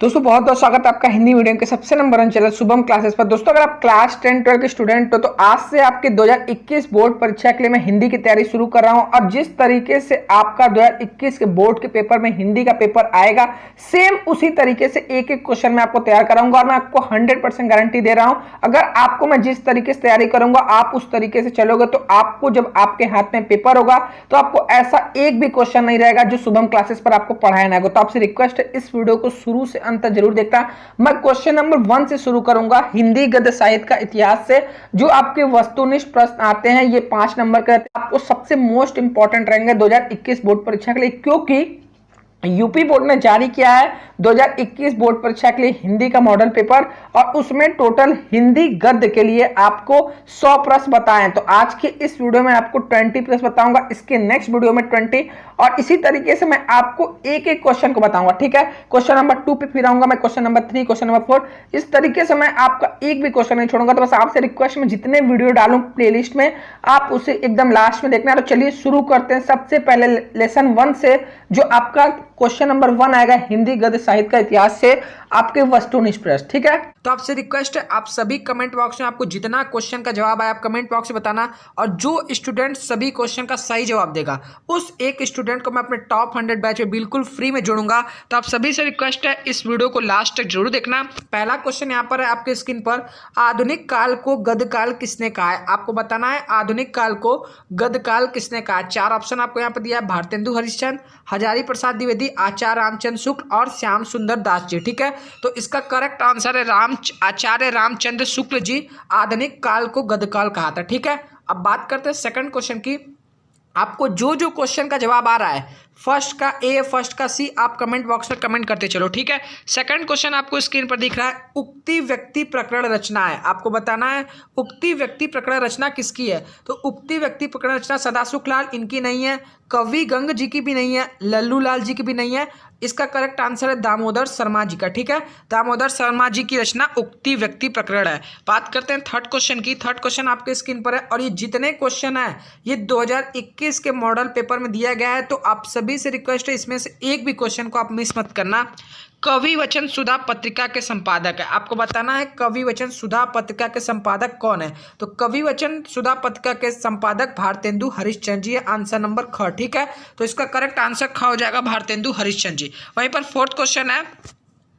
दोस्तों बहुत बहुत स्वागत है आपका हिंदी मीडियम के सबसे number one channel Shubham classes पर। दोस्तों अगर आप क्लास 10 12 के स्टूडेंट हो तो आज से आपके 2021 बोर्ड परीक्षा के लिए मैं हिंदी की तैयारी शुरू कर रहा हूं। और जिस तरीके से आपका 2021 के बोर्ड के पेपर में हिंदी का पेपर आएगा, सेम उसी तरीके से एक एक क्वेश्चन मैं आपको तैयार कराऊंगा। और मैं आपको 100% गारंटी दे रहा हूं, अगर आपको मैं जिस तरीके से तैयारी करूंगा आप उस तरीके से चलोगे तो आपको जब आपके हाथ में पेपर होगा तो आपको ऐसा एक भी क्वेश्चन नहीं रहेगा जो शुभम क्लासेस पर आपको पढ़ाया ना होगा। तो आपसे रिक्वेस्ट है इस वीडियो को शुरू से अंत जरूर देखता। मैं क्वेश्चन नंबर 1 से शुरू करूंगा, हिंदी गद्य साहित्य का इतिहास से। जो आपके वस्तुनिष्ठ प्रश्न आते हैं ये 5 नंबर के आपको सबसे मोस्ट इंपॉर्टेंट रहेंगे 2021 बोर्ड परीक्षा के लिए, क्योंकि यूपी बोर्ड ने जारी किया है 2021 बोर्ड परीक्षा के लिए हिंदी का मॉडल पेपर। और उसमें टोटल हिंदी गद्य के लिए आपको 100 प्रश्न बताए। तो आज के इस वीडियो में आपको 20 प्रश्न बताऊंगा, इसके नेक्स्ट वीडियो में 20, और इसी तरीके से मैं आपको एक एक क्वेश्चन को बताऊंगा। ठीक है, क्वेश्चन नंबर 2 पे फिर आऊंगा मैं, क्वेश्चन नंबर 3, क्वेश्चन नंबर 4, इस तरीके से मैं आपका एक भी क्वेश्चन नहीं छोड़ूंगा। तो बस आपसे रिक्वेस्ट में जितने वीडियो डालूं प्लेलिस्ट में आप उसे एकदम लास्ट में देखना। तो चलिए शुरू करते हैं सबसे पहले लेसन 1 से। जो आपका क्वेश्चन नंबर 1 आएगा हिंदी गद्य साहित्य का इतिहास से, आपके वस्तुनिष्ठ प्रश्न। ठीक है, तो आपसे रिक्वेस्ट है आप सभी कमेंट बॉक्स में आपको जितना क्वेश्चन का जवाब आया आप कमेंट बॉक्स में बताना। और जो स्टूडेंट सभी क्वेश्चन का सही जवाब देगा उस एक स्टूडेंट को मैं अपने टॉप 100 बैच में बिल्कुल फ्री में जोड़ूंगा। तो आप सभी से रिक्वेस्ट है इस वीडियो को लास्ट तक जरूर देखना। पहला क्वेश्चन यहाँ पर है आपके स्क्रीन पर, आधुनिक काल को गद्य काल किसने कहा है? आपको बताना है आधुनिक काल को गद्य काल किसने कहा है। 4 ऑप्शन आपको यहाँ पर दिया है, भारतेंदु हरिश्चंद्र, हजारी प्रसाद द्विवेदी, आचार्य रामचंद्र शुक्ल और श्याम सुंदर दास जी। ठीक है, तो इसका करेक्ट आंसर है आचार्य रामचंद्र शुक्ल जी आधुनिक काल को गद्य काल कहा था। ठीक है, अब बात करते हैं सेकंड क्वेश्चन की। आपको जो जो क्वेश्चन का जवाब आ रहा है, फर्स्ट का ए, फर्स्ट का सी, आप कमेंट बॉक्स में कमेंट करते चलो। ठीक है, सेकंड क्वेश्चन आपको स्क्रीन पर दिख रहा है, उक्ति व्यक्ति प्रकरण रचना है। आपको बताना है उक्ति व्यक्ति प्रकरण रचना किसकी है। तो उक्ति व्यक्ति प्रकरण रचना सदाशिव लाल इनकी नहीं है, कवि गंग जी की भी नहीं है, लल्लू लाल जी की भी नहीं है। इसका करेक्ट आंसर है दामोदर शर्मा जी का। ठीक है, दामोदर शर्मा जी की रचना उक्ति व्यक्ति प्रकरण है। बात करते हैं थर्ड क्वेश्चन की। थर्ड क्वेश्चन आपके स्क्रीन पर है और ये जितने क्वेश्चन है ये 2021 के मॉडल पेपर में दिया गया है। तो आप सभी से रिक्वेस्ट है इसमें से एक भी क्वेश्चन को आप मिस मत करना। कवि वचन सुधा पत्रिका के संपादक है। आपको बताना है कवि वचन सुधा पत्रिका के संपादक कौन है। तो कवि वचन सुधा पत्रिका के संपादक भारतेंदु हरिश्चंद्र जी है, आंसर नंबर ख। ठीक है, तो इसका करेक्ट आंसर ख हो जाएगा भारतेंदु हरिश्चंद्र जी। वहीं पर फोर्थ क्वेश्चन है,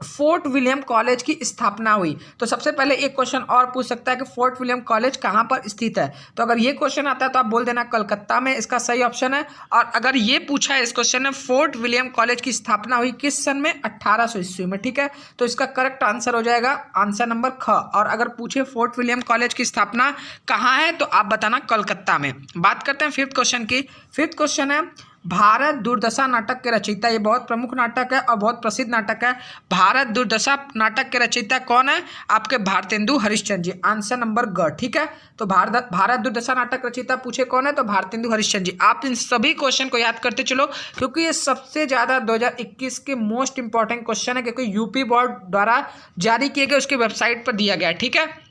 फोर्ट विलियम कॉलेज की स्थापना हुई। तो सबसे पहले एक क्वेश्चन और पूछ सकता है कि फोर्ट विलियम कॉलेज कहां पर स्थित है। तो अगर ये क्वेश्चन आता है तो आप बोल देना कलकत्ता में, इसका सही ऑप्शन है। और अगर ये पूछा है इस क्वेश्चन में फोर्ट विलियम कॉलेज की स्थापना हुई किस सन में, 1800 ईस्वी में। ठीक है, तो इसका करेक्ट आंसर हो जाएगा आंसर नंबर ख। और अगर पूछे फोर्ट विलियम कॉलेज की स्थापना कहाँ है तो आप बताना कलकत्ता में। बात करते हैं फिफ्थ क्वेश्चन की। फिफ्थ क्वेश्चन है, भारत दुर्दशा नाटक के रचयिता, ये बहुत प्रमुख नाटक है और बहुत प्रसिद्ध नाटक है। भारत दुर्दशा नाटक के रचयिता कौन है? आपके भारतेंदु हरिश्चंद्र जी, आंसर नंबर ग। ठीक है, तो भारत दुर्दशा नाटक रचयिता पूछे कौन है तो भारतेंदु हरिश्चंद्र जी। आप इन सभी क्वेश्चन को याद करते चलो क्योंकि ये सबसे ज्यादा 2021 के मोस्ट इंपॉर्टेंट क्वेश्चन है, क्योंकि यूपी बोर्ड द्वारा जारी किए गए उसके वेबसाइट पर दिया गया है। ठीक है,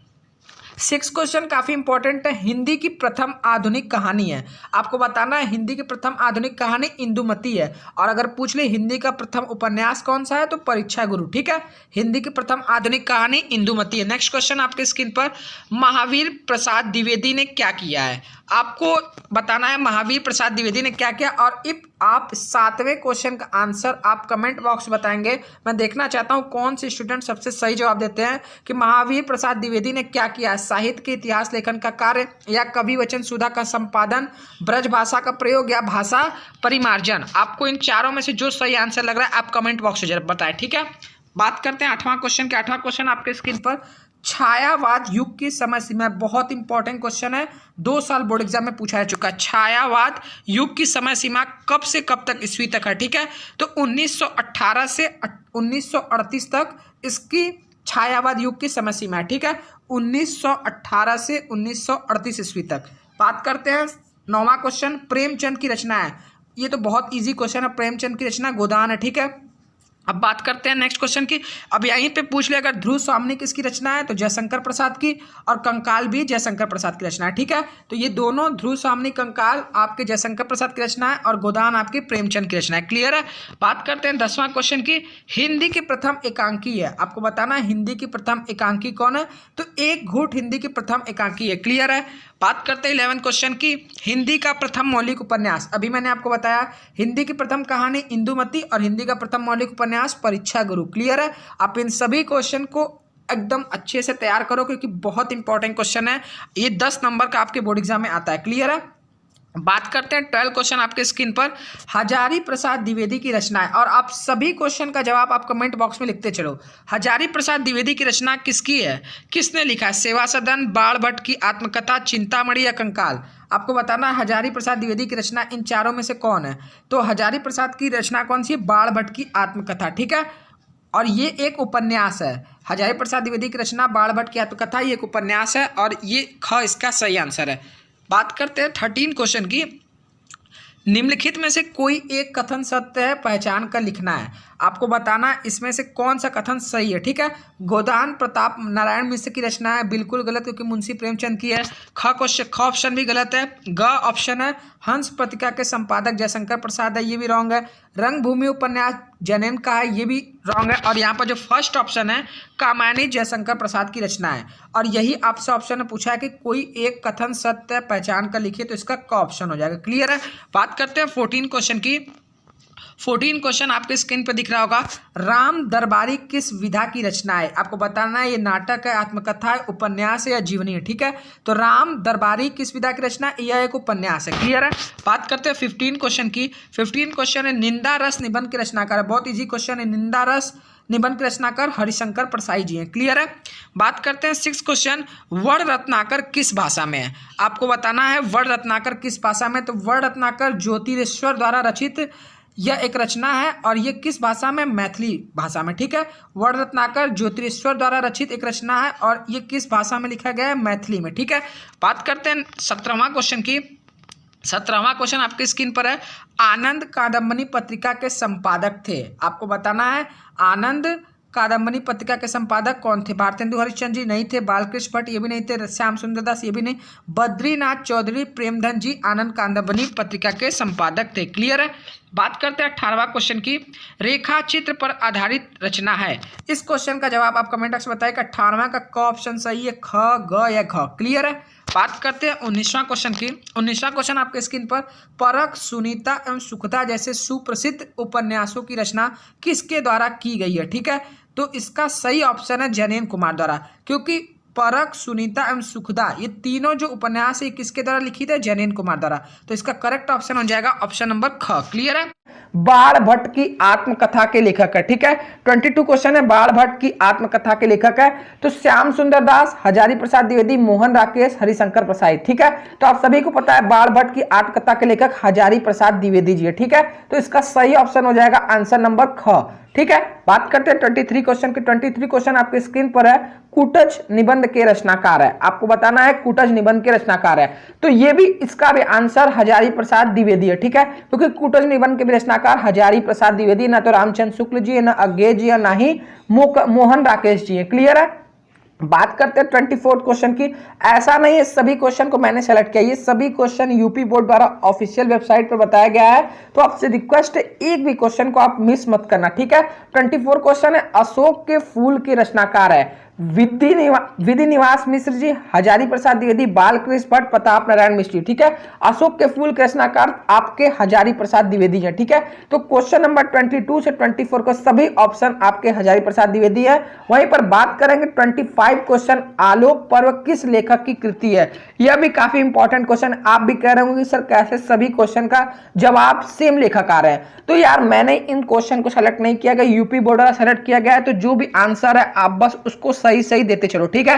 6 क्वेश्चन काफी इंपॉर्टेंट है, हिंदी की प्रथम आधुनिक कहानी है। आपको बताना है हिंदी की प्रथम आधुनिक कहानी इंदुमती है। और अगर पूछ ले हिंदी का प्रथम उपन्यास कौन सा है तो परीक्षा गुरु। ठीक है, हिंदी की प्रथम आधुनिक कहानी इंदुमती है। नेक्स्ट क्वेश्चन आपके स्क्रीन पर, महावीर प्रसाद द्विवेदी ने क्या किया है। आपको बताना है महावीर प्रसाद द्विवेदी ने क्या किया। और इफ आप 7वें क्वेश्चन का आंसर आप कमेंट बॉक्स में बताएंगे, मैं देखना चाहता हूं कौन से स्टूडेंट सबसे सही जवाब देते हैं कि महावीर प्रसाद द्विवेदी ने क्या किया, साहित्य के इतिहास लेखन का कार्य, या कवि वचन सुधा का संपादन, ब्रज भाषा का प्रयोग, या भाषा परिमार्जन। आपको इन चारों में से जो सही आंसर लग रहा है आप कमेंट बॉक्स में जरूर बताएं। ठीक है, बात करते हैं 8वां क्वेश्चन के। 8वां क्वेश्चन आपके स्क्रीन पर, छायावाद युग की समय सीमा, बहुत इंपॉर्टेंट क्वेश्चन है, 2 साल बोर्ड एग्जाम में पूछा जा चुका है। छायावाद युग की समय सीमा कब से कब तक ईस्वी तक है। ठीक है, तो 1918 से 1938 तक इसकी छायावाद युग की समय सीमा है। ठीक है, 1918 से 1938 ईस्वी तक। बात करते हैं 9वां क्वेश्चन, प्रेमचंद की रचना है। ये तो बहुत इजी क्वेश्चन है, प्रेमचंद की रचना गोदान है। ठीक है, अब बात करते हैं नेक्स्ट क्वेश्चन की। अब यहीं पे पूछ ले अगर ध्रुव स्वामिनी किसकी रचना है, तो जयशंकर प्रसाद की, और कंकाल भी जयशंकर प्रसाद की रचना है। ठीक है, तो ये दोनों ध्रुव स्वामिनी कंकाल आपके जयशंकर प्रसाद की रचना है और गोदान आपकी प्रेमचंद की रचना है। क्लियर है। बात करते हैं 10वां क्वेश्चन की। हिंदी की प्रथम एकांकी है, आपको बताना है हिंदी की प्रथम एकांकी कौन है, तो एक घूट हिंदी की प्रथम एकांकी है। क्लियर है। बात करते हैं 11 क्वेश्चन की। हिंदी का प्रथम मौलिक उपन्यास, अभी मैंने आपको बताया हिंदी की प्रथम कहानी इंदुमती और हिंदी का प्रथम मौलिक उपन्यास परीक्षा गुरु। क्लियर है। आप इन सभी क्वेश्चन को एकदम अच्छे से तैयार करो क्योंकि बहुत इंपॉर्टेंट क्वेश्चन है, ये 10 नंबर का आपके बोर्ड एग्जाम में आता है। क्लियर है। बात करते हैं 12 क्वेश्चन आपके स्क्रीन पर। हजारी प्रसाद द्विवेदी की रचना है, और आप सभी क्वेश्चन का जवाब आप कमेंट बॉक्स में लिखते चलो। हजारी प्रसाद द्विवेदी की रचना किसकी है, किसने लिखा है? सेवा सदन, बाण भट्ट की आत्मकथा, चिंतामणि या कंकाल? आपको बताना है हजारी प्रसाद द्विवेदी की रचना इन चारों में से कौन है। तो हजारी प्रसाद की रचना कौन सी है? बाण भट्ट की आत्मकथा। ठीक है, और ये एक उपन्यास है। हजारी प्रसाद द्विवेदी की रचना बाण भट्ट की आत्मकथा, ये एक उपन्यास है और ये ख इसका सही आंसर है। बात करते हैं 13 क्वेश्चन की। निम्नलिखित में से कोई एक कथन सत्य है, पहचान कर लिखना है। आपको बताना है इसमें से कौन सा कथन सही है। ठीक है, गोदान प्रताप नारायण मिश्र की रचना है, बिल्कुल गलत क्योंकि मुंशी प्रेमचंद की है। ख ऑप्शन भी गलत है। ग ऑप्शन है हंस पत्रिका के संपादक जयशंकर प्रसाद है, ये भी रॉन्ग है। रंगभूमि उपन्यास जैनेन का है, ये भी रॉन्ग है। और यहाँ पर जो फर्स्ट ऑप्शन है कामायनी जयशंकर प्रसाद की रचना है, और यही आपसे ऑप्शन में पूछा है कि कोई एक कथन सत्य है, पहचान कर लिखिए, तो इसका क ऑप्शन हो जाएगा। क्लियर है। बात करते हैं 14 क्वेश्चन की। 14 क्वेश्चन आपके स्क्रीन पर दिख रहा होगा। राम दरबारी किस विधा की रचना है? आपको बताना है ये नाटक है, आत्मकथा है, उपन्यास है या जीवनी है। ठीक है, तो राम दरबारी किस विधा की रचना है? यह एक उपन्यास है। क्लियर है। बात करते हैं 15 क्वेश्चन की। 15 क्वेश्चन है निंदा रस निबंध के रचनाकार, बहुत ईजी क्वेश्चन है। निंदा रस निबंध के रचनाकार हरिशंकर परसाई जी हैं। क्लियर है। बात करते हैं 6 क्वेश्चन। वर्ण रत्नाकर किस भाषा में है? आपको बताना है वर्ण रत्नाकर किस भाषा में, तो वर्ण रत्नाकर ज्योतिरेश्वर द्वारा रचित यह एक रचना है, और ये किस भाषा में? मैथिली भाषा में। ठीक है, वर्ण रत्नाकर ज्योतिरेश्वर द्वारा रचित एक रचना है, और ये किस भाषा में लिखा गया है? मैथिली में। ठीक है। बात करते हैं 17वां क्वेश्चन की। 17वां क्वेश्चन आपके स्क्रीन पर है। आनंद कादम्बनी पत्रिका के संपादक थे, आपको बताना है आनंद कादम्बनी पत्रिका के संपादक कौन थे? भारतेंदु हरिश्चंद्र जी नहीं थे, बालकृष्ण भट्ट ये भी नहीं थे, श्याम सुंदर दास ये भी नहीं, बद्रीनाथ चौधरी प्रेमधन जी आनंद कादम्बनी पत्रिका के संपादक थे। क्लियर है। बात करते हैं 18वां क्वेश्चन की। रेखा चित्र पर आधारित रचना है, इस क्वेश्चन का जवाब आप कमेंट बॉक्स में बताइए कि 18वां का क ऑप्शन सही है, ख ग या घ। क्लियर है। बात करते हैं 19वां क्वेश्चन की। 19वां क्वेश्चन आपके स्क्रीन पर। परख, सुनीता एवं सुखदा जैसे सुप्रसिद्ध उपन्यासों की रचना किसके द्वारा की गई है? ठीक है, तो इसका सही ऑप्शन है जैनेन कुमार द्वारा, क्योंकि परख, सुनीता एवं सुखदा ये तीनों जो उपन्यास है किसके द्वारा लिखित है? जैनेन कुमार द्वारा। तो इसका करेक्ट ऑप्शन हो जाएगा ऑप्शन नंबर ख। क्लियर है। बाण भट्ट की आत्मकथा के लेखक है। ठीक है, 22 क्वेश्चन है। बाण भट्ट की आत्मकथा के लेखक है तो श्याम सुंदर दास, हजारी प्रसाद द्विवेदी, मोहन राकेश, हरिशंकर प्रसाद। ठीक है, तो आप सभी को पता है बाण भट्ट की आत्मकथा के लेखक हजारी प्रसाद द्विवेदी जी है। ठीक है, तो इसका सही ऑप्शन हो जाएगा आंसर नंबर ख। ठीक है। बात करते हैं 23 क्वेश्चन की। 23 क्वेश्चन आपके स्क्रीन पर है। कूटज निबंध के रचनाकार है, आपको बताना है कूटज निबंध के रचनाकार है, तो ये भी इसका भी आंसर हजारी प्रसाद द्विवेदी है। ठीक है, क्योंकि कूटज निबंध के भी रचनाकार हजारी प्रसाद द्विवेदी, ना तो रामचंद्र शुक्ल जी है, ना अज्ञे जी है, ना ही मोहन राकेश जी है। क्लियर है। बात करते हैं 24 क्वेश्चन की। ऐसा नहीं है सभी क्वेश्चन को मैंने सेलेक्ट किया, ये सभी क्वेश्चन यूपी बोर्ड द्वारा ऑफिशियल वेबसाइट पर बताया गया है, तो आपसे रिक्वेस्ट है एक भी क्वेश्चन को आप मिस मत करना। ठीक है, 24 क्वेश्चन है। अशोक के फूल के रचनाकार है विधि निवास मिश्र जी, हजारी प्रसाद द्विवेदी, बालकृष्ण भट्ट, प्रताप नारायण मिश्र। ठीक है, अशोक के फूल के रचनाकार आपके हजारी प्रसाद द्विवेदी है। ठीक है, तो क्वेश्चन नंबर 22 से 24 को सभी ऑप्शन आपके हजारी प्रसाद द्विवेदी है। वहीं पर बात करेंगे 25 क्वेश्चन, आलोक पर्व किस लेखक की कृति है? यह भी काफी इंपॉर्टेंट क्वेश्चन। आप भी कह रहे होंगे सर कैसे सभी क्वेश्चन का जवाब सेम लेखक आ रहे हैं, तो यार मैंने इन क्वेश्चन को सेलेक्ट नहीं किया गया, यूपी बोर्ड द्वारा सेलेक्ट किया गया है, तो जो भी आंसर है आप बस उसको सही सही देते चलो। ठीक है,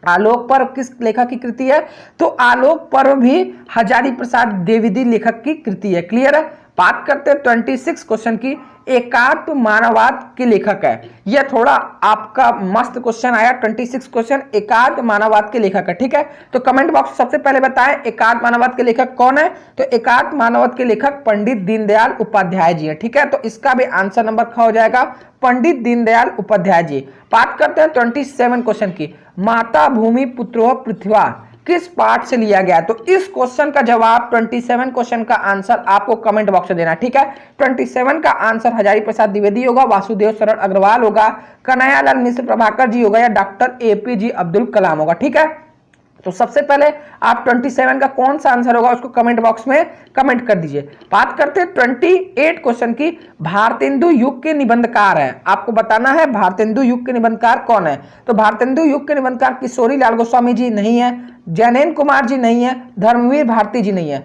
आलोक पर्व किस लेखक की कृति है? तो आलोक पर्व भी हजारी प्रसाद द्विवेदी लेखक की कृति है। क्लियर है। बात करते हैं 26 क्वेश्चन की, एकात्म मानववाद के लेखक है। यह थोड़ा आपका मस्त क्वेश्चन आया, 26 क्वेश्चन, एकात्म मानववाद के लेखक है। ठीक है, तो कमेंट बॉक्स सबसे पहले बताएं एकात्म मानववाद के लेखक कौन है। तो एकात्म मानववाद के लेखक पंडित दीनदयाल उपाध्याय जी है। ठीक है, तो इसका भी आंसर नंबर ख हो जाएगा, पंडित दीनदयाल उपाध्याय जी। बात करते हैं 27 क्वेश्चन की, माता भूमि पुत्रो पृथ्वा किस पाठ से लिया गया। तो इस क्वेश्चन का जवाब 27 क्वेश्चन का आंसर आपको कमेंट बॉक्स में देना। ठीक है, 27 का आंसर हजारी प्रसाद द्विवेदी होगा, वासुदेव शरण अग्रवाल होगा, कन्हैयालाल मिश्र प्रभाकर जी होगा, या डॉक्टर एपीजे अब्दुल कलाम होगा। ठीक है, तो सबसे पहले आप 27 का कौन सा आंसर होगा उसको कमेंट बॉक्स में कमेंट कर दीजिए। बात करते हैं 28 क्वेश्चन की, भारतेंदु युग के निबंधकार है। आपको बताना है भारतेंदु युग के निबंधकार कौन है। तो भारतेंदु युग के निबंधकार किशोरी लाल गोस्वामी जी नहीं है, जैनेन्द्र कुमार जी नहीं है, धर्मवीर भारती जी नहीं है।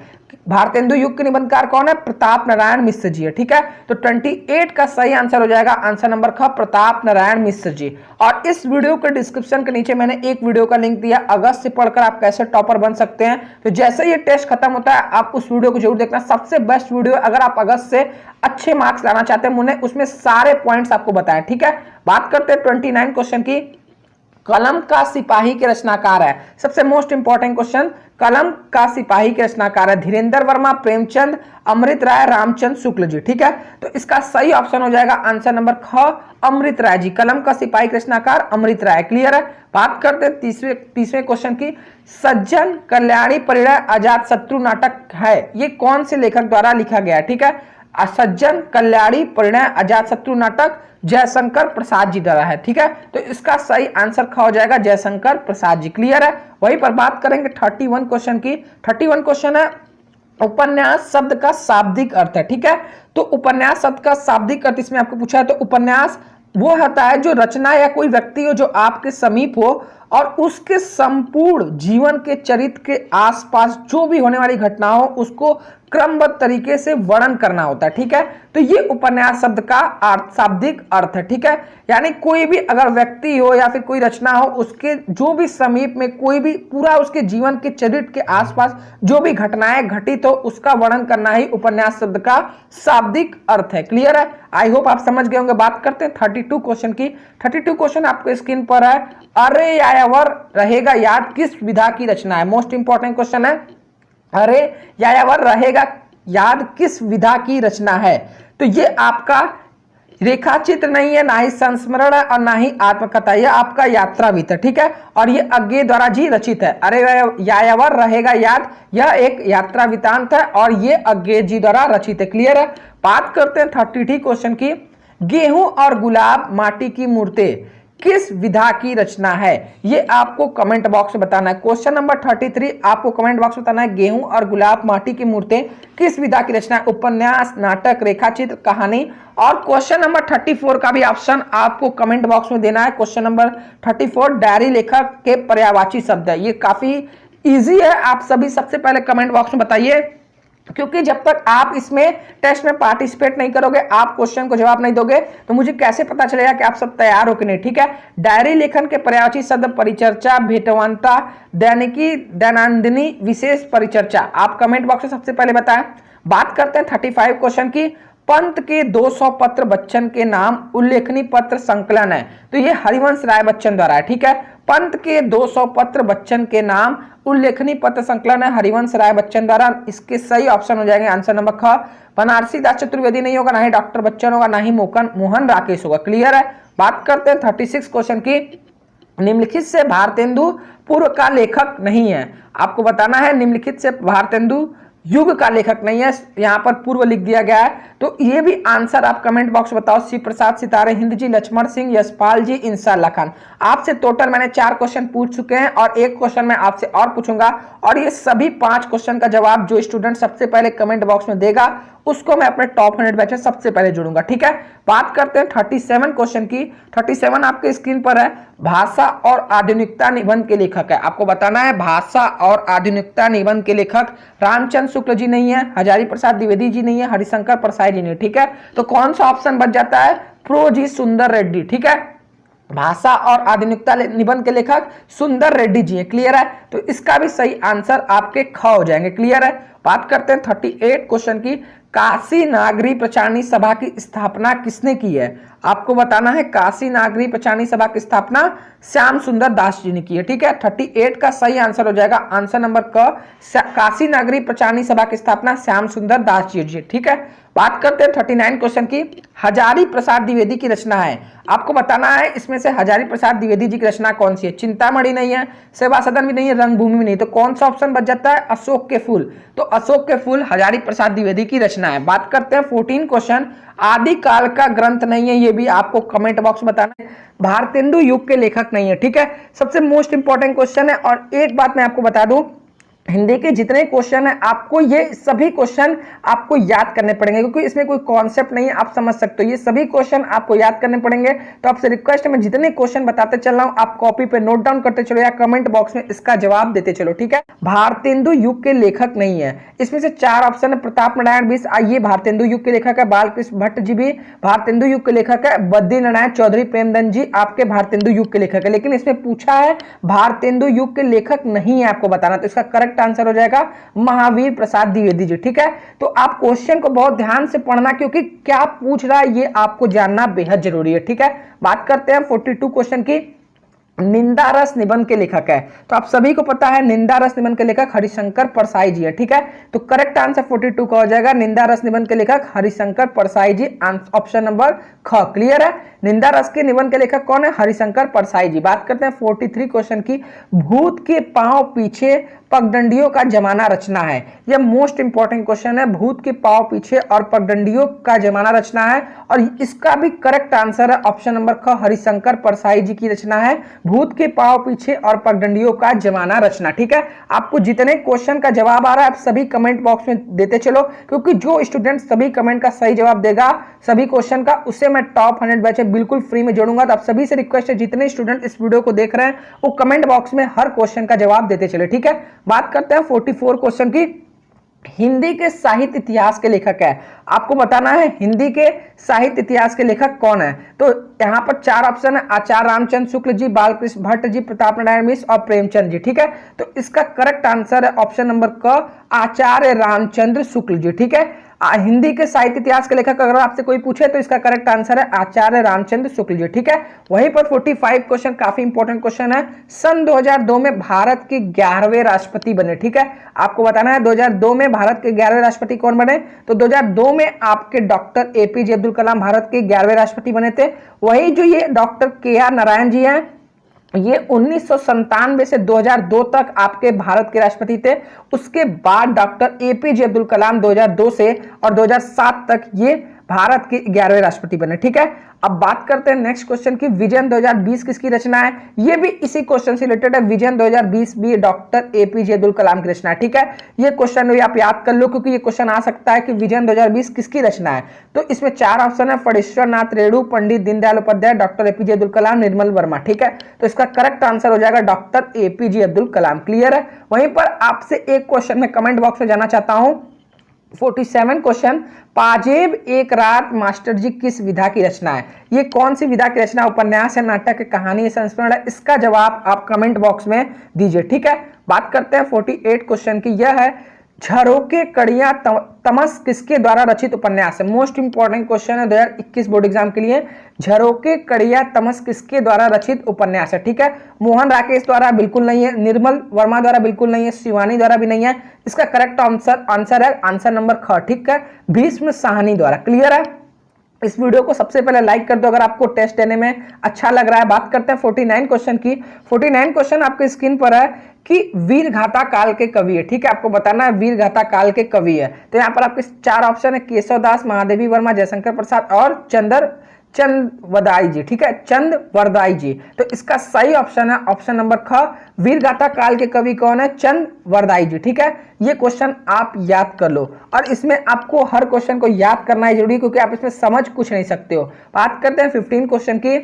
भारतेंदु युग के निबंधकार कौन है, प्रताप नारायण मिश्र जी है। ठीक है, तो 28 का सही आंसर हो जाएगा आंसर नंबर ख, प्रताप नारायण मिश्र जी। और इस वीडियो के डिस्क्रिप्शन के नीचे मैंने एक वीडियो का लिंक दिया, अगस्त से पढ़कर आप कैसे टॉपर बन सकते हैं। तो जैसे ये टेस्ट खत्म होता है आप उस वीडियो को जरूर देखना, सबसे बेस्ट वीडियो। अगर आप अगस्त से अच्छे मार्क्स लाना चाहते हैं, मैंने उसमें सारे पॉइंट्स आपको बताए। ठीक है, बात करते हैं 29 क्वेश्चन की, कलम का सिपाही के रचनाकार है। सबसे मोस्ट इंपॉर्टेंट क्वेश्चन, कलम का सिपाही के रचनाकार है धीरेन्द्र वर्मा, प्रेमचंद, अमृत राय, रामचंद्र शुक्ल जी। ठीक है, तो इसका सही ऑप्शन हो जाएगा आंसर नंबर ख, अमृत राय जी। कलम का सिपाही के रचनाकार अमृत राय। क्लियर है। बात करते हैं तीसरे क्वेश्चन की, सज्जन कल्याणी परिणय अजात शत्रु नाटक है, ये कौन से लेखक द्वारा लिखा गया है। ठीक है, सज्जन कल्याणी परिणय अजात शत्रु नाटक जयशंकर प्रसाद जी द्वारा है। ठीक है, तो इसका सही आंसर ख हो जाएगा जयशंकर प्रसाद जी। क्लियर है। वहीं पर बात करेंगे 31 क्वेश्चन की। 31 क्वेश्चन है, उपन्यास शब्द का शाब्दिक अर्थ है। ठीक है, तो उपन्यास शब्द का शाब्दिक अर्थ इसमें आपको पूछा है। तो उपन्यास वो होता है जो रचना या कोई व्यक्ति हो जो आपके समीप हो और उसके संपूर्ण जीवन के चरित्र के आसपास जो भी होने वाली घटना हो उसको क्रमबद्ध तरीके से वर्णन करना होता है। ठीक है, तो ये उपन्यास शब्द का शाब्दिक अर्थ है। ठीक है, यानी कोई भी अगर व्यक्ति हो या फिर कोई रचना हो उसके जो भी समीप में कोई भी पूरा उसके जीवन के चरित्र के आसपास जो भी घटनाएं घटित हो उसका वर्णन करना ही उपन्यास शब्द का शाब्दिक अर्थ है। क्लियर है, आई होप आप समझ गए होंगे। बात करते हैं 32 क्वेश्चन की। 32 क्वेश्चन आपके स्क्रीन पर है, अरे यायावर रहेगा याद किस विधा की रचना है। मोस्ट इंपॉर्टेंट क्वेश्चन है, अरे यायावर रहेगा याद किस विधा की रचना है। तो ये आपका रेखा चित्र नहीं है, ना ही संस्मरण है और ना ही आत्मकथा, यह आपका यात्रा वित है। ठीक है, और ये अज्ञे द्वारा जी रचित है। अरे यायावर रहेगा याद, यह एक यात्रा वृतांत है और ये अज्ञे जी द्वारा रचित है। क्लियर है। बात करते हैं 33 क्वेश्चन की, गेहूं और गुलाब माटी की मूर्तें किस विधा की रचना है। ये आपको कमेंट बॉक्स में बताना है। क्वेश्चन नंबर 33 आपको कमेंट बॉक्स में बताना है, गेहूं और गुलाब माटी की मूर्तें किस विधा की रचना है। उपन्यास, नाटक, रेखाचित्र, कहानी। और क्वेश्चन नंबर 34 का भी ऑप्शन आपको कमेंट बॉक्स में देना है। क्वेश्चन नंबर 34 डायरी लेखक के पर्यायवाची शब्द है। ये काफी इजी है, आप सभी सबसे पहले कमेंट बॉक्स में बताइए, क्योंकि जब तक आप इसमें टेस्ट में पार्टिसिपेट नहीं करोगे, आप क्वेश्चन को जवाब नहीं दोगे, तो मुझे कैसे पता चलेगा कि आप सब तैयार हो कि नहीं। ठीक है, डायरी लेखन के पर्यायवाची शब्द परिचर्चा, भेटवंता, दैनिकी, दैनंदिनी, विशेष परिचर्चा। आप कमेंट बॉक्स में सबसे पहले बताएं। बात करते हैं 35 क्वेश्चन की, पंत के 200 पत्र बच्चन के नाम उल्लेखनीय पत्र संकलन है। तो ये हरिवंश राय बच्चन द्वारा है। ठीक है, पंत के 200 पत्र बच्चन के नाम उल्लेखनीय पत्र संकलन है हरिवंश राय बच्चन द्वारा। इसके सही ऑप्शन हो जाएंगे आंसर नंबर ख, बनारसी दास चतुर्वेदी नहीं होगा, ना ही डॉक्टर बच्चन होगा, ना ही मोहन राकेश होगा। क्लियर है। बात करते हैं 36 क्वेश्चन की, निम्नलिखित से भारतेंदु पूर्व का लेखक नहीं है। आपको बताना है निम्नलिखित से भारतेंदु युग का लेखक नहीं है, यहां पर पूर्व लिख दिया गया है। तो ये भी आंसर आप कमेंट बॉक्स बताओ। शिव प्रसाद सितारे, हिंद जी, लक्ष्मण सिंह, यशपाल जी, इंशाअल्लाह खान। आपसे टोटल मैंने 4 क्वेश्चन पूछ चुके हैं और एक क्वेश्चन मैं आपसे और पूछूंगा, और ये सभी 5 क्वेश्चन का जवाब जो स्टूडेंट सबसे पहले कमेंट बॉक्स में देगा उसको मैं अपने टॉप 100 बैच में सबसे पहले जोड़ूंगा। ठीक है, बात करते हैं 37 क्वेश्चन की। 37 आपके स्क्रीन पर है, भाषा और आधुनिकता निबंध के लेखक है। आपको बताना है भाषा और आधुनिकता निबंध के लेखक रामचंद्र शुक्ल जी नहीं है, हजारी प्रसाद द्विवेदी जी नहीं है, हरिशंकर प्रसाद जी नहीं है। ठीक है, तो कौन सा ऑप्शन बच जाता है, प्रो जी सुंदर रेड्डी। ठीक है, भाषा और आधुनिकता निबंध के लेखक सुंदर रेड्डी जी है। क्लियर है, तो इसका भी सही आंसर आपके ख हो जाएंगे। क्लियर है। बात करते हैं 38 क्वेश्चन की, काशी नागरी प्रचारणी सभा की स्थापना किसने की है? आपको बताना है काशी नागरी प्रचारणी सभा की स्थापना श्याम सुंदर दास जी ने की है। ठीक है, 38 का सही आंसर हो जाएगा आंसर नंबर क। काशी नागरी प्रचारणी सभा की स्थापना श्याम सुंदर दास जी। ठीक है, बात करते हैं 39 क्वेश्चन की। हजारी प्रसाद द्विवेदी की रचना है, आपको बताना है इसमें से हजारी प्रसाद द्विवेदी जी की रचना कौन सी है? चिंतामणि नहीं है, सेवा सदन भी नहीं है, रंगभूमि भी नहीं, तो कौन सा ऑप्शन बच जाता है? अशोक के फूल। तो अशोक के फूल हजारी प्रसाद द्विवेदी की रचना है। बात करते हैं 14 क्वेश्चन। आदिकाल का ग्रंथ नहीं है, ये भी आपको कमेंट बॉक्स में बताना है। भारतेंदु युग के लेखक नहीं है। ठीक है, सबसे मोस्ट इंपॉर्टेंट क्वेश्चन है। और एक बात मैं आपको बता दूं, हिंदी के जितने क्वेश्चन है आपको ये सभी क्वेश्चन आपको याद करने पड़ेंगे, क्योंकि इसमें कोई कॉन्सेप्ट नहीं है, आप समझ सकते हो। ये सभी क्वेश्चन आपको याद करने पड़ेंगे। तो आपसे रिक्वेस्ट है, मैं जितने क्वेश्चन बताते चल रहा हूं आप कॉपी पे नोट डाउन करते चलो या कमेंट बॉक्स में इसका जवाब देते चलो। ठीक है, भारतेंदु युग के लेखक नहीं है। इसमें से 4 ऑप्शन है। प्रताप नारायण बिस, ये भारतेंदु युग के लेखक है। बालकृष्ण भट्ट जी भी भारतेंदु युग के लेखक है। बद्री नारायण चौधरी प्रेमचंद जी आपके भारतेंदु युग के लेखक है। लेकिन इसमें पूछा है भारतेंदु युग के लेखक नहीं है, आपको बताना। तो इसका करेक्ट आंसर हो जाएगा महावीर प्रसाद द्विवेदी जी। ठीक है, तो आप क्वेश्चन को बहुत ध्यान से पढ़ना, क्योंकि क्या पूछ रहा है ये आपको जानना बेहद जरूरी है। ठीक है, बात करते हैं 42 क्वेश्चन की। निंदा रस निबंध के लेखक है, तो आप सभी को पता है निंदा रस निबंध के लेखक हरिशंकर परसाई जी है। ठीक है, तो करेक्ट आंसर 42 का हो जाएगा निंदा रस निबंध के लेखक हरिशंकर परसाई जी, ऑप्शन नंबर ख। क्लियर है, निंदा रस के निबंध के लेखक कौन है? हरिशंकर परसाई जी। बात करते हैं 43 क्वेश्चन की। भूत के पांव पीछे पगडंडियों का जमाना रचना है, यह मोस्ट इंपॉर्टेंट क्वेश्चन है। भूत के पांव पीछे और पगडंडियों का जमाना रचना है, और इसका भी करेक्ट आंसर है ऑप्शन नंबर ख, हरिशंकर परसाई जी की रचना है भूत के पांव पीछे और पगडंडियों का जमाना रचना। ठीक है, आपको जितने क्वेश्चन का जवाब आ रहा है आप सभी कमेंट बॉक्स में देते चलो, क्योंकि जो स्टूडेंट सभी कमेंट का सही जवाब देगा सभी क्वेश्चन का, उससे मैं टॉप 100 बैच बिल्कुल फ्री में जोड़ूंगा। तो आप सभी से रिक्वेस्ट है, जितने स्टूडेंट इस वीडियो को देख रहे हैं वो कमेंट बॉक्स में हर क्वेश्चन का जवाब देते चले। ठीक है, बात करते हैं 44 क्वेश्चन की। हिंदी के साहित्य इतिहास के लेखक है, आपको बताना है हिंदी के साहित्य इतिहास के लेखक कौन है। तो यहां पर 4 ऑप्शन है। आचार्य रामचंद्र शुक्ल जी, बालकृष्ण भट्ट जी, प्रताप नारायण मिश्र और प्रेमचंद जी। ठीक है, तो इसका करेक्ट आंसर है ऑप्शन नंबर क, आचार्य रामचंद्र शुक्ल जी। ठीक है, हिंदी के साहित्य इतिहास के लेखक अगर आपसे कोई पूछे तो इसका करेक्ट आंसर है आचार्य रामचंद्र शुक्ल जी। ठीक है, वहीं पर 45 क्वेश्चन काफी इंपॉर्टेंट क्वेश्चन है। सन 2002 में भारत के 11वें राष्ट्रपति बने। ठीक है, आपको बताना है 2002 में भारत के 11वें राष्ट्रपति कौन बने। तो 2002 में आपके डॉक्टर एपीजे अब्दुल कलाम भारत के 11वें राष्ट्रपति बने थे। वही जो ये डॉक्टर KR नारायण जी हैं, ये 1997 से 2002 तक आपके भारत के राष्ट्रपति थे। उसके बाद डॉक्टर एपीजे अब्दुल कलाम 2002 से और 2007 तक ये भारत के 11वें राष्ट्रपति बने। ठीक है, अब बात करते हैं नेक्स्ट क्वेश्चन की। विजन 2020 किसकी रचना है? ये भी इसी क्वेश्चन से रिलेटेड है। विजन 2020 भी डॉक्टर एपीजे अब्दुल कलाम की रचना है। ठीक है, ये क्वेश्चन भी आप याद कर लो, क्योंकि ये क्वेश्चन आ सकता है कि विजन 2020 किसकी रचना है। तो इसमें 4 ऑप्शन है। Phanishwar Nath Renu, Pandit Deendayal Upadhyay, doctor APJ Abdul Kalam, Nirmal Verma. ठीक है, तो इसका करेक्ट आंसर हो जाएगा doctor APJ Abdul Kalam. Clear है, वहीं पर आपसे एक क्वेश्चन में कमेंट बॉक्स में जाना चाहता हूं। 47 क्वेश्चन। पाजेब एक रात मास्टर जी किस विधा की रचना है? ये कौन सी विधा की रचना? उपन्यास है, नाटक है, कहानी है, संस्मरण है? इसका जवाब आप कमेंट बॉक्स में दीजिए। ठीक है, बात करते हैं 48 क्वेश्चन की। यह है झरोके कड़ियां तमस किसके द्वारा रचित उपन्यास है? मोस्ट इंपॉर्टेंट क्वेश्चन है 2021 बोर्ड एग्जाम के लिए। झरोके कड़ियां तमस किसके द्वारा रचित उपन्यास है? ठीक है, मोहन राकेश द्वारा बिल्कुल नहीं है, निर्मल वर्मा द्वारा बिल्कुल नहीं है, शिवानी द्वारा भी नहीं है। इसका करेक्ट आंसर है आंसर नंबर ख। ठीक है, भीष्म साहनी द्वारा। क्लियर है, इस वीडियो को सबसे पहले लाइक कर दो अगर आपको टेस्ट देने में अच्छा लग रहा है। बात करते हैं 49 क्वेश्चन की। 49 क्वेश्चन आपके स्क्रीन पर है कि वीरगाथा काल के कवि है। ठीक है, आपको बताना है वीरगाथा काल के कवि है। तो यहाँ पर आपके 4 ऑप्शन है। केशवदास, महादेवी वर्मा, जयशंकर प्रसाद और चंदवरदाई जी। ठीक है, चंदवरदाई जी। तो इसका सही ऑप्शन है ऑप्शन नंबर ख, वीरगाथा काल के कवि कौन है? चंदवरदाई जी। ठीक है, ये क्वेश्चन आप याद कर लो, और इसमें आपको हर क्वेश्चन को याद करना है जरूरी, क्योंकि आप इसमें समझ कुछ नहीं सकते हो। बात करते हैं 15 क्वेश्चन की।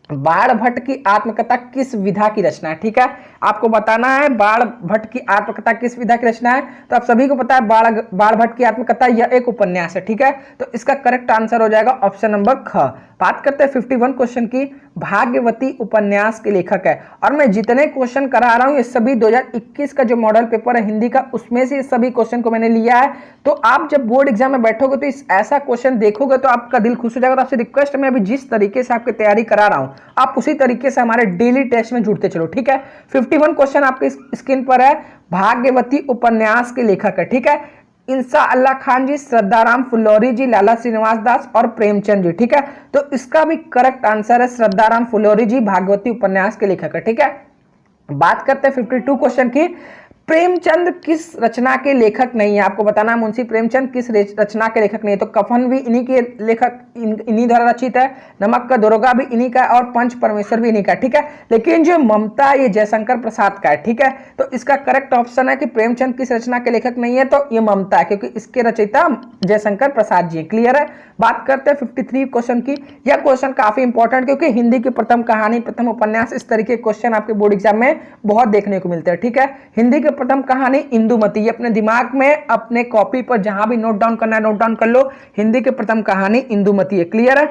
बाण भट्ट की आत्मकथा किस विधा की रचना है। ठीक है, आपको बताना है बाण भट्ट की आत्मकथा किस विधा की रचना है। तो आप सभी को पता है बाण भट्ट की आत्मकथा यह एक उपन्यास है। ठीक है, तो इसका करेक्ट आंसर हो जाएगा ऑप्शन नंबर ख। बात करते हैं 51 क्वेश्चन की। भाग्यवती उपन्यास के लेखक है, और मैं जितने क्वेश्चन करा रहा हूं ये सभी 2021 का जो मॉडल पेपर है हिंदी का, उसमें से सभी क्वेश्चन को मैंने लिया है। तो आप जब बोर्ड एग्जाम में बैठोगे तो इस ऐसा क्वेश्चन देखोगे तो आपका दिल खुश हो जाएगा। तो आपसे रिक्वेस्ट है, मैं अभी जिस तरीके से आपकी तैयारी करा रहा हूं आप उसी तरीके से हमारे डेली टेस्ट में जुड़ते चलो। ठीक है, 51 क्वेश्चन आपके स्क्रीन पर है। भाग्यवती उपन्यास के लेखक है। ठीक है, इंसा अल्लाह खान जी, श्रद्धाराम फुल्लौरी जी, लाला श्रीनिवास दास और प्रेमचंद जी। ठीक है, तो इसका भी करेक्ट आंसर है श्रद्धाराम फुल्लौरी जी, भागवती उपन्यास के लेखक है। ठीक है, बात करते हैं 52 क्वेश्चन की। प्रेमचंद किस रचना के लेखक नहीं है। आपको बताना है मुंशी प्रेमचंद किस रचना के लेखक नहीं है। तो कफन भी इन्हीं के लेखक, इन्हीं द्वारा रचित है। नमक का दरोगा भी इन्हीं का है, और पंच परमेश्वर भी इन्हीं का है। ठीक है, लेकिन जो ममता ये जयशंकर प्रसाद का है। ठीक है, तो इसका करेक्ट ऑप्शन है कि प्रेमचंद किस रचना के लेखक नहीं है, तो ये ममता है, क्योंकि इसके रचयिता जयशंकर प्रसाद जी। क्लियर है। बात करते हैं 53 क्वेश्चन की। यह क्वेश्चन काफी इंपॉर्टेंट, क्योंकि हिंदी की प्रथम कहानी, प्रथम उपन्यास, इस तरीके के क्वेश्चन आपके बोर्ड एग्जाम में बहुत देखने को मिलते हैं। ठीक है, हिंदी की प्रथम कहानी इंदुमती, ये अपने दिमाग में अपने कॉपी पर जहां भी नोट डाउन करना है नोट डाउन कर लो। हिंदी की प्रथम कहानी इंदुमती है। क्लियर है।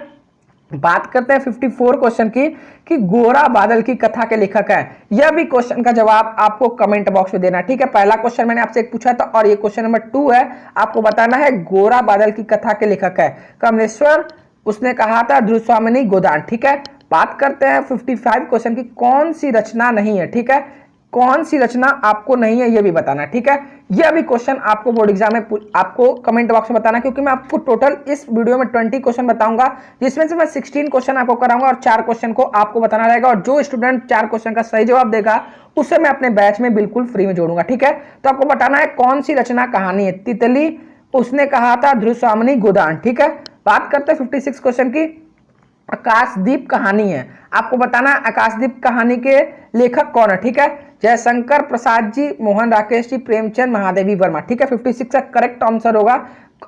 बात करते हैं 54 क्वेश्चन की कि गोरा बादल की कथा के लेखक है। यह भी क्वेश्चन का जवाब आपको कमेंट बॉक्स में देना। ठीक है, पहला क्वेश्चन मैंने आपसे एक पूछा था, और ये क्वेश्चन नंबर 2 है। आपको बताना है गोरा बादल की कथा के लेखक है कमलेश्वर, उसने कहा था ध्रुवस्वामिनी गोदान। ठीक है, बात करते हैं 55 क्वेश्चन की। कौन सी रचना नहीं है। ठीक है, कौन सी रचना आपको नहीं है, यह भी बताना। ठीक है, यह भी क्वेश्चन आपको बोर्ड एग्जाम में आपको कमेंट बॉक्स में बताना, क्योंकि मैं आपको टोटल इस वीडियो में 20 क्वेश्चन बताऊंगा, जिसमें से मैं 16 क्वेश्चन आपको कराऊंगा और 4 क्वेश्चन को आपको बताना रहेगा। और जो स्टूडेंट 4 क्वेश्चन का सही जवाब देगा उसे मैं अपने बैच में बिल्कुल फ्री में जोड़ूंगा। ठीक है, तो आपको बताना है कौन सी रचना कहानी है। तितली, उसने कहा था ध्रुवस्वामिनी गोदान। ठीक है, बात करते हैं 56 क्वेश्चन की। आकाशदीप कहानी है। आपको बताना है आकाशदीप कहानी के लेखक कौन है। ठीक है, जयशंकर प्रसाद जी, मोहन राकेश जी, प्रेमचंद, महादेवी वर्मा। ठीक है, 56 का करेक्ट आंसर होगा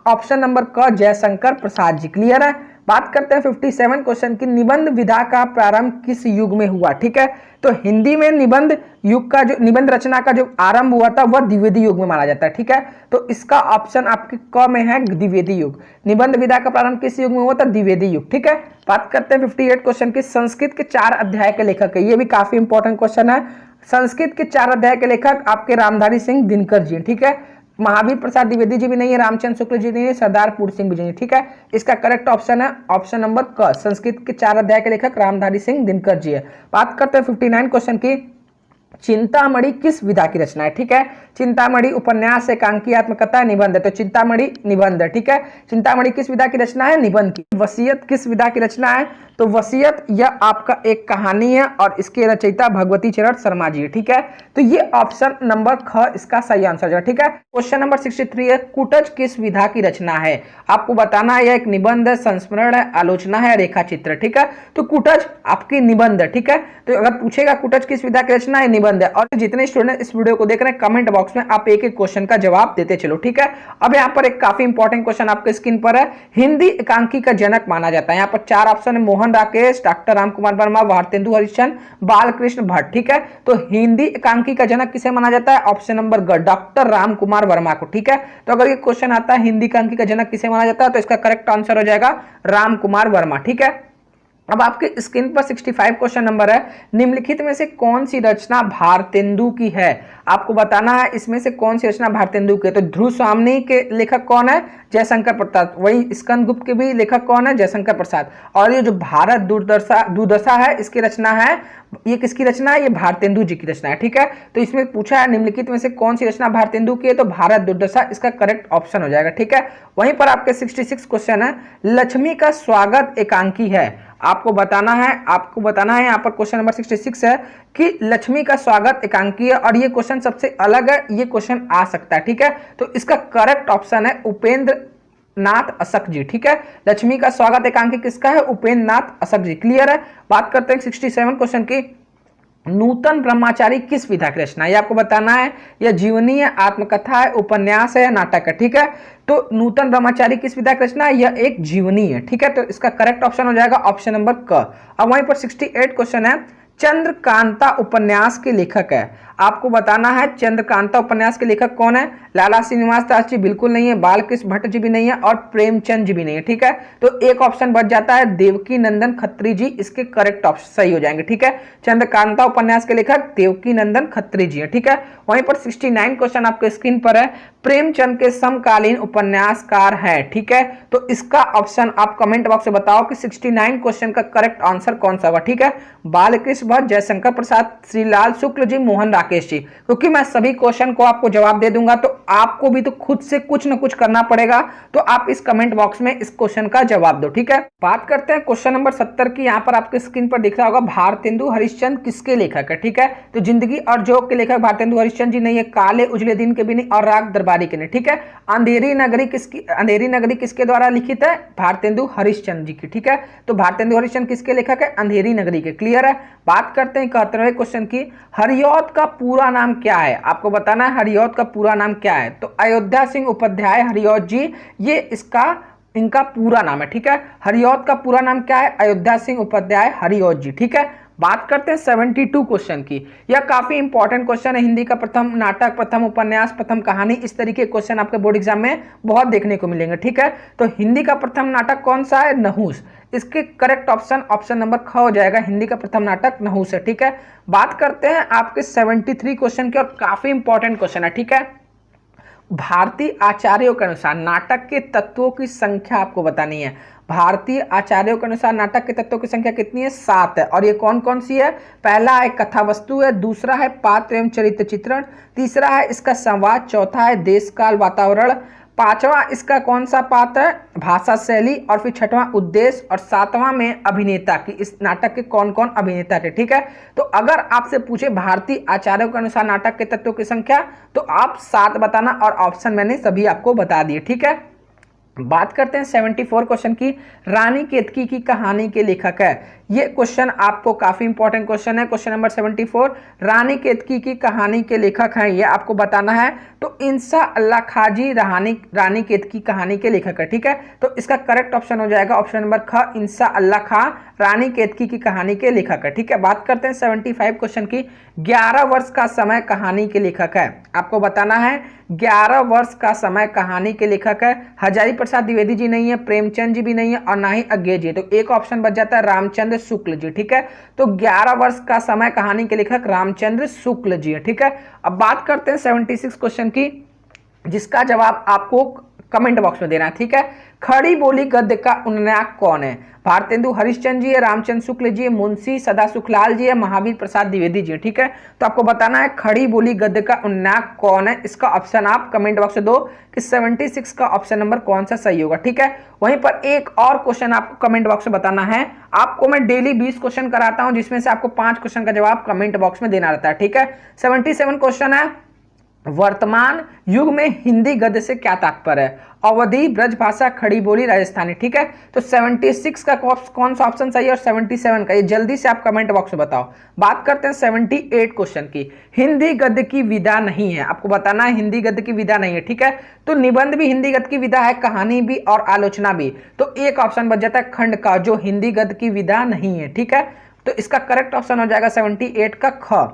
ऑप्शन नंबर क, जयशंकर प्रसाद जी। क्लियर है। बात करते हैं 57 क्वेश्चन की। निबंध विधा का प्रारंभ किस युग में हुआ। ठीक है, तो हिंदी में निबंध युग का जो निबंध रचना का जो आरंभ हुआ था वह द्विवेदी युग में माना जाता है। ठीक है, तो इसका ऑप्शन आपके क में है, द्विवेदी युग। निबंध विधा का प्रारंभ किस युग में हुआ था, द्विवेदी युग। ठीक है, बात करते हैं 58 क्वेश्चन की। संस्कृत के 4 अध्याय के लेखक है। ये भी काफी इंपॉर्टेंट क्वेश्चन है। संस्कृत के 4 अध्याय के लेखक आपके रामधारी सिंह दिनकर जी। ठीक है, महावीर प्रसाद द्विवेदी जी भी नहीं है, रामचंद्र शुक्ल जी नहीं है, सरदार पूर्ण सिंह जी। ठीक है, इसका करेक्ट ऑप्शन है ऑप्शन नंबर क, संस्कृत के 4 अध्याय के लेखक रामधारी सिंह दिनकर जी है। बात करते हैं 59 क्वेश्चन की। चिंतामणि किस विधा की रचना है। ठीक है, चिंतामणि उपन्यास, एकांकी, आत्मकथा, निबंध है। तो चिंतामणि निबंध है। ठीक है, चिंतामणि किस विधा की रचना है, निबंध की। वसीयत किस विधा की रचना है, तो वसीयत यह आपका एक कहानी है, और इसके रचयिता भगवती चरण शर्मा जी है। ठीक है, तो ये ऑप्शन नंबर ख इसका सही आंसर है। ठीक है, क्वेश्चन नंबर 63 है। कुटज किस विधा की रचना है। आपको बताना है यह एक निबंध है, संस्मरण है, आलोचना है, रेखा चित्र। ठीक है, तो कुटज आपकी निबंध है। ठीक है, तो अगर पूछेगा कुटज किस विधा की रचना है, निबंध है। और जितने स्टूडेंट इस वीडियो को देख रहे हैं कमेंट बॉक्स में आप एक एक क्वेश्चन का जवाब देते चलो। ठीक है, अब यहाँ पर एक काफी इंपॉर्टेंट क्वेश्चन आपके स्क्रीन पर है। हिंदी एकांकी का जनक माना जाता है। यहाँ पर 4 ऑप्शन है, मोहन राकेश, डॉक्टर रामकुमार वर्मा, भारतेंदु हरिश्चंद्र, बालकृष्ण भट्ट। ठीक है, तो हिंदी एकांकी का जनक किसे माना जाता है, ऑप्शन नंबर ग, डॉक्टर रामकुमार वर्मा को। ठीक है, तो अगर ये क्वेश्चन आता है हिंदी एकांकी का जनक किसे माना जाता है, तो इसका करेक्ट आंसर हो जाएगा रामकुमार वर्मा। ठीक है, अब आपके स्क्रीन पर 65 क्वेश्चन नंबर है। निम्नलिखित में से कौन सी रचना भारतेंदु की है। आपको बताना है इसमें से कौन सी रचना भारतेंदु की है। तो ध्रुवस्वामिनी के लेखक कौन है, जयशंकर प्रसाद। वही स्कंदगुप्त के भी लेखक कौन है, जयशंकर प्रसाद। और ये जो भारत दुर्दशा है इसकी रचना है, ये किसकी रचना है, ये भारतेंदु जी की रचना है। ठीक है, तो इसमें पूछा है निम्नलिखित में से कौन सी रचना भारतेंदु की है, तो भारत दुर्दशा इसका करेक्ट ऑप्शन हो जाएगा। ठीक है, वहीं पर आपके 66 क्वेश्चन है। लक्ष्मी का स्वागत एकांकी है। आपको बताना है यहाँ पर क्वेश्चन नंबर 66 है कि लक्ष्मी का स्वागत एकांकी है, और ये क्वेश्चन सबसे अलग है, ये क्वेश्चन आ सकता है। ठीक है, तो इसका करेक्ट ऑप्शन है उपेंद्र नाथ अशक जी। ठीक है, लक्ष्मी का स्वागत एकांकी किसका है, उपेंद्र नाथ अशक जी। क्लियर है। बात करते हैं 67 क्वेश्चन की। नूतन ब्रह्मचारी किस विधा की रचना है, ये आपको बताना है। यह जीवनी है, आत्मकथा है, उपन्यास है या नाटक है। ठीक है, तो नूतन ब्रह्मचारी किस विधा की रचना है, यह एक जीवनी है। ठीक है, तो इसका करेक्ट ऑप्शन हो जाएगा ऑप्शन नंबर क। अब वहीं पर 68 क्वेश्चन है, चंद्रकांता उपन्यास के लेखक है। आपको बताना है चंद्रकांता उपन्यास के लेखक कौन है। लाला श्रीनिवास दास जी बिल्कुल नहीं है, बालकृष्ण भट्ट जी भी नहीं है और प्रेमचंद जी भी नहीं है। ठीक है, तो एक ऑप्शन बच जाता है देवकी नंदन खत्री जी, इसके करेक्ट ऑप्शन सही हो जाएंगे। ठीक है, चंद्रकांता उपन्यास के लेखक देवकी नंदन खत्री जी है। ठीक है, वहीं पर 69 क्वेश्चन आपके स्क्रीन पर है, प्रेमचंद के समकालीन उपन्यासकार है। ठीक है, तो इसका ऑप्शन आप कमेंट बॉक्स में बताओ कि 69 क्वेश्चन का करेक्ट आंसर कौन सा होगा। ठीक है, बालकृष्ण भट्ट, जयशंकर प्रसाद, श्रीलाल शुक्ल जी, मोहन राकेश जी। क्योंकि मैं सभी क्वेश्चन को आपको जवाब दे दूंगा तो आपको भी तो खुद से कुछ ना कुछ करना पड़ेगा, तो आप इस कमेंट बॉक्स में इस क्वेश्चन का जवाब दो। ठीक है, बात करते हैं क्वेश्चन नंबर 70 की। यहाँ पर आपके स्क्रीन पर दिख रहा होगा भारतेंदु हरिश्चंद्र किसके लेखक है। ठीक है, तो जिंदगी और जोक के लेखक भारतेंदु हरिश्चंद्र जी नहीं है, काले उजले दिन के भी नहीं और राग दरबारी के नहीं। ठीक है, अंधेरी नगरी किसके द्वारा लिखित है, भारतेंदु हरिश्चंद्र जी की। ठीक है, तो भारतेंदु हरिश्चंद्र किसके लेखक है, अंधेरी नगरी के। क्लियर है। बात करते हैं 71वें क्वेश्चन की, हरिऔध का पूरा नाम क्या है। आपको बताना है हरिऔध का पूरा नाम क्या है, तो अयोध्या सिंह उपाध्याय हरिऔध जी, ये इनका पूरा नाम है। ठीक है, हरिऔध का पूरा नाम क्या है, अयोध्या सिंह उपाध्याय हरिऔध जी। ठीक है, बात करते हैं 72 क्वेश्चन की। यह काफी इंपॉर्टेंट क्वेश्चन है, हिंदी का प्रथम नाटक, प्रथम उपन्यास, प्रथम कहानी, इस तरीके के क्वेश्चन आपके बोर्ड एग्जाम में बहुत देखने को मिलेंगे। ठीक है, तो हिंदी का प्रथम नाटक कौन सा है, नहुस। इसके करेक्ट ऑप्शन नंबर ख हो जाएगा, हिंदी का प्रथम नाटक नहुस है। ठीक है, बात करते हैं आपके 73 क्वेश्चन की और काफी इंपॉर्टेंट क्वेश्चन है। ठीक है, भारतीय आचार्यों के अनुसार नाटक के तत्वों की संख्या आपको बतानी है। भारतीय आचार्यों के अनुसार नाटक के तत्वों की संख्या कितनी है, 7 है। और ये कौन कौन सी है, पहला है कथा वस्तु है, दूसरा है पात्र एवं चरित्र चित्रण, तीसरा है इसका संवाद, चौथा है देश काल वातावरण, पांचवा इसका कौन सा पात्र है, भाषा शैली, और फिर छठवां उद्देश्य, और सातवां में अभिनेता की इस नाटक के कौन कौन अभिनेता थे। ठीक है, तो अगर आपसे पूछे भारतीय आचार्यों के अनुसार नाटक के तत्वों की संख्या, तो आप 7 बताना और ऑप्शन मैंने सभी आपको बता दिए। ठीक है, बात करते हैं 74 क्वेश्चन की, रानी केतकी की कहानी के लेखक है। ये क्वेश्चन आपको काफी इंपॉर्टेंट क्वेश्चन है। क्वेश्चन नंबर 74, रानी केतकी की कहानी के लेखक हैं, ये आपको बताना है। तो इंसा अल्लाह खाजी रानी केतकी कहानी के लेखक है। ठीक है, तो इसका करेक्ट ऑप्शन हो जाएगा ऑप्शन नंबर ख, इंसा अल्लाह खां रानी केतकी की कहानी के लेखक है। ठीक है, बात करते हैं 75 क्वेश्चन की, 11 वर्ष का समय कहानी के लेखक है। आपको बताना है 11 वर्ष का समय कहानी के लेखक है, हजारी प्रसाद द्विवेदी जी नहीं है, प्रेमचंद जी भी नहीं है और ना ही अज्ञे जी, तो एक ऑप्शन बच जाता है रामचंद्र शुक्ल जी। ठीक है, तो 11 वर्ष का समय कहानी के लेखक रामचंद्र शुक्ल जी है। ठीक है, अब बात करते हैं 76 क्वेश्चन की, जिसका जवाब आपको कमेंट बॉक्स में देना है। ठीक है, खड़ी बोली गद्य का उन्नायक कौन है, भारतेंदु हरिश्चंद्र जी है, रामचंद्र शुक्ल जी है, मुंशी सदा सुखलाल जी है, महावीर प्रसाद द्विवेदी जी है। ठीक है, तो आपको बताना है खड़ी बोली गद्य का उन्नायक कौन है, इसका ऑप्शन आप कमेंट बॉक्स में दो कि 76 का ऑप्शन नंबर कौन सा सही होगा। ठीक है, वहीं पर एक और क्वेश्चन आपको कमेंट बॉक्स में बताना है। आपको मैं डेली 20 क्वेश्चन कराता हूं, जिसमें से आपको 5 क्वेश्चन का जवाब कमेंट बॉक्स में देना रहता है। ठीक है, 77 क्वेश्चन है, वर्तमान युग में हिंदी गद्य से क्या तात्पर्य है, अवधी, ब्रजभाषा, खड़ी बोली, राजस्थानी। ठीक है, तो 76 का कौन सा ऑप्शन सही है और 77 का, ये जल्दी से आप कमेंट बॉक्स में बताओ। बात करते हैं 78 क्वेश्चन की, हिंदी गद्य की विधा नहीं है। आपको बताना है हिंदी गद्य की विधा नहीं है। ठीक है, तो निबंध भी हिंदी गद्य की विधा है, कहानी भी और आलोचना भी, तो एक ऑप्शन बच जाता है खंड का, जो हिंदी गद्य की विधा नहीं है। ठीक है, तो इसका करेक्ट ऑप्शन हो जाएगा 78 का ख।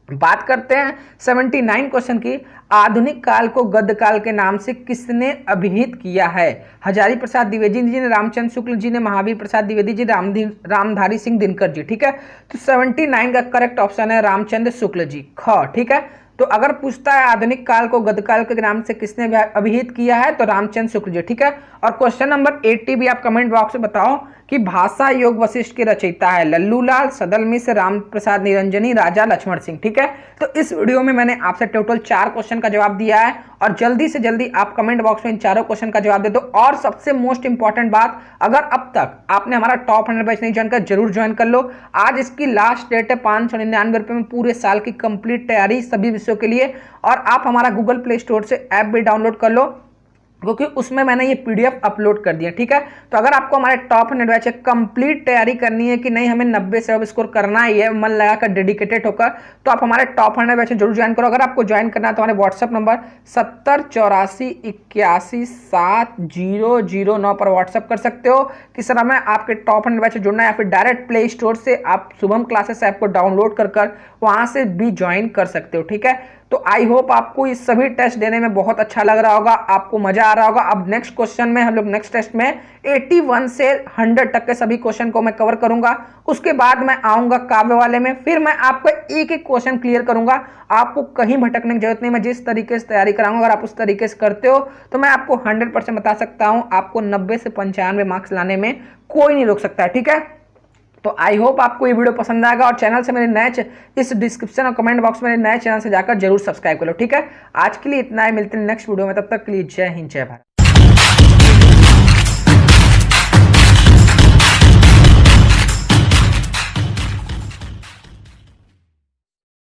बात करते हैं 79 क्वेश्चन की, आधुनिक काल को गद्य काल के नाम से किसने अभिहित किया है, हजारी प्रसाद द्विवेदी जी ने, रामचंद्र शुक्ल जी ने, महावीर प्रसाद द्विवेदी जी, रामधारी सिंह दिनकर जी। ठीक है, तो 79 का करेक्ट ऑप्शन है रामचंद्र शुक्ल जी, ख। ठीक है, तो अगर पूछता है आधुनिक काल को गद्य काल के नाम से किसने अभिहित किया है, तो रामचंद्र शुक्ल जी। ठीक है, और क्वेश्चन नंबर 80 भी आप कमेंट बॉक्स में बताओ कि भाषा योग वशिष्ठ के रचयिता है लल्लूलाल, सदल मिश्र, राम प्रसाद निरंजनी, राजा लक्ष्मण सिंह। ठीक है, तो इस वीडियो में मैंने आपसे टोटल 4 क्वेश्चन का जवाब दिया है, और जल्दी से जल्दी आप कमेंट बॉक्स में इन चारों क्वेश्चन का जवाब दे दो। और सबसे मोस्ट इंपॉर्टेंट बात, अगर अब तक आपने हमारा टॉप 100 बैच नहीं ज्वाइन कर, जरूर ज्वाइन कर लो। आज इसकी लास्ट डेट है, 599 रुपये में पूरे साल की कंप्लीट तैयारी सभी विषयों के लिए, और आप हमारा गूगल प्ले स्टोर से ऐप भी डाउनलोड कर लो। क्योंकि उसमें मैंने ये पीडीएफ अपलोड कर दिया। ठीक है, तो अगर आपको हमारे टॉप 100 बैच कंप्लीट तैयारी करनी है कि नहीं हमें 90 से अब स्कोर करना ही है, मन लगाकर डेडिकेटेड होकर, तो आप हमारे टॉप 100 बैच जरूर ज्वाइन करो। अगर आपको ज्वाइन करना है तो हमारे व्हाट्सअप नंबर 7084817009 पर व्हाट्सअप कर सकते हो कि सर हमें आपके टॉप 100 बैच जुड़ना है, या फिर डायरेक्ट प्ले स्टोर से आप शुभम क्लासेस ऐप को डाउनलोड कर वहां से भी ज्वाइन कर सकते हो। ठीक है, तो आई होप आपको ये सभी टेस्ट देने में बहुत अच्छा लग रहा होगा, आपको मजा आ रहा होगा। अब नेक्स्ट क्वेश्चन में हम लोग नेक्स्ट टेस्ट में 81 से 100 तक के सभी क्वेश्चन को मैं कवर करूंगा। उसके बाद मैं आऊंगा काव्य वाले में, फिर मैं आपको एक एक क्वेश्चन क्लियर करूंगा। आपको कहीं भटकने की जरूरत नहीं, मैं जिस तरीके से तैयारी कराऊंगा अगर आप उस तरीके से करते हो तो मैं आपको 100% बता सकता हूं, आपको 90 से 95 मार्क्स लाने में कोई नहीं रोक सकता है। ठीक है, तो आई होप आपको ये वीडियो पसंद आएगा, और चैनल से मेरे नए इस डिस्क्रिप्शन और कमेंट बॉक्स में नए चैनल से जाकर जरूर सब्सक्राइब कर लो। ठीक है, आज के लिए इतना ही, मिलते हैं नेक्स्ट वीडियो में, तब तक के लिए जय हिंद जय भारत।